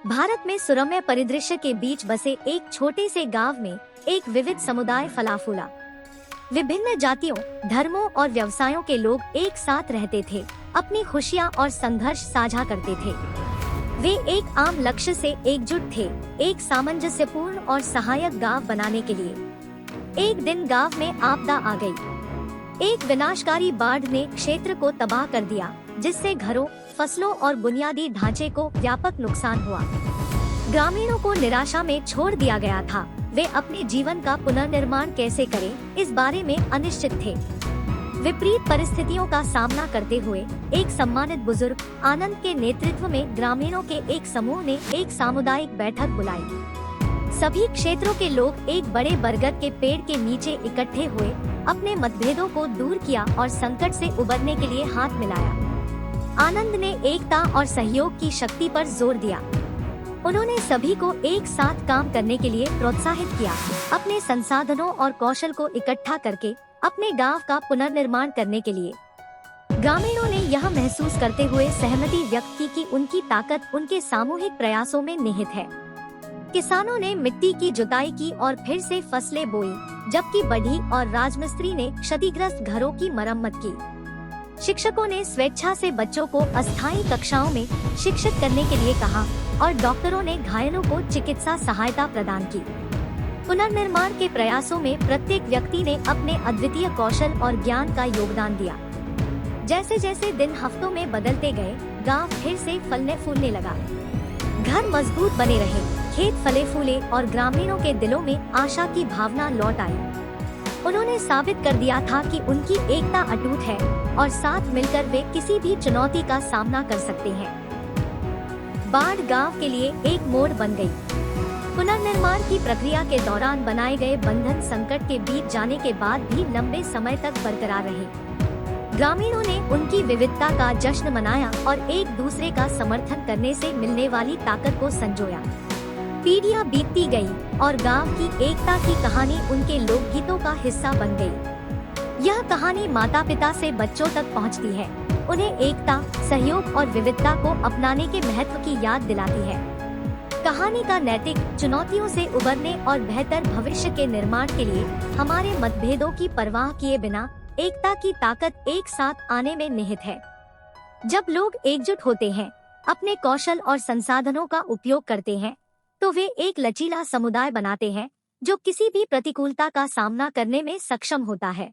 भारत में सुरम्य परिदृश्य के बीच बसे एक छोटे से गांव में एक विविध समुदाय फला फूला। विभिन्न जातियों, धर्मों और व्यवसायों के लोग एक साथ रहते थे, अपनी खुशियां और संघर्ष साझा करते थे। वे एक आम लक्ष्य से एकजुट थे, एक सामंजस्यपूर्ण और सहायक गांव बनाने के लिए। एक दिन गांव में आपदा आ गई। एक विनाशकारी बाढ़ ने क्षेत्र को तबाह कर दिया, जिससे घरों, फसलों और बुनियादी ढांचे को व्यापक नुकसान हुआ। ग्रामीणों को निराशा में छोड़ दिया गया था। वे अपने जीवन का पुनर्निर्माण कैसे करें, इस बारे में अनिश्चित थे। विपरीत परिस्थितियों का सामना करते हुए एक सम्मानित बुजुर्ग आनंद के नेतृत्व में ग्रामीणों के एक समूह ने एक सामुदायिक बैठक बुलाई। सभी क्षेत्रों के लोग एक बड़े बरगद के पेड़ के नीचे इकट्ठे हुए, अपने मतभेदों को दूर किया और संकट से उबरने के लिए हाथ मिलाया। आनंद ने एकता और सहयोग की शक्ति पर जोर दिया। उन्होंने सभी को एक साथ काम करने के लिए प्रोत्साहित किया, अपने संसाधनों और कौशल को इकट्ठा करके अपने गांव का पुनर्निर्माण करने के लिए। ग्रामीणों ने यह महसूस करते हुए सहमति व्यक्त की कि उनकी ताकत उनके सामूहिक प्रयासों में निहित है। किसानों ने मिट्टी की जुताई की और फिर से फसलें बोई, जबकि बढ़ी और राजमिस्त्री ने क्षतिग्रस्त घरों की मरम्मत की। शिक्षकों ने स्वेच्छा से बच्चों को अस्थायी कक्षाओं में शिक्षित करने के लिए कहा और डॉक्टरों ने घायलों को चिकित्सा सहायता प्रदान की। पुनर्निर्माण के प्रयासों में प्रत्येक व्यक्ति ने अपने अद्वितीय कौशल और ज्ञान का योगदान दिया। जैसे जैसे दिन हफ्तों में बदलते गए, गांव फिर से फलने फूलने लगा। घर मजबूत बने रहे, खेत फले फूले और ग्रामीणों के दिलों में आशा की भावना लौट आई। उन्होंने साबित कर दिया था कि उनकी एकता अटूट है और साथ मिलकर वे किसी भी चुनौती का सामना कर सकते हैं। बाढ़ गांव के लिए एक मोड़ बन गई। पुनर्निर्माण की प्रक्रिया के दौरान बनाए गए बंधन संकट के बीच जाने के बाद भी लंबे समय तक बरकरार रहे। ग्रामीणों ने उनकी विविधता का जश्न मनाया और एक दूसरे का समर्थन करने से मिलने वाली ताकत को संजोया। पीढ़ियां बीतती गई और गांव की एकता की कहानी उनके लोकगीतों का हिस्सा बन गई। यह कहानी माता पिता से बच्चों तक पहुंचती है, उन्हें एकता, सहयोग और विविधता को अपनाने के महत्व की याद दिलाती है। कहानी का नैतिक चुनौतियों से उबरने और बेहतर भविष्य के निर्माण के लिए हमारे मतभेदों की परवाह किए बिना एकता की ताकत एक साथ आने में निहित है। जब लोग एकजुट होते हैं, अपने कौशल और संसाधनों का उपयोग करते हैं, तो वे एक लचीला समुदाय बनाते हैं जो किसी भी प्रतिकूलता का सामना करने में सक्षम होता है।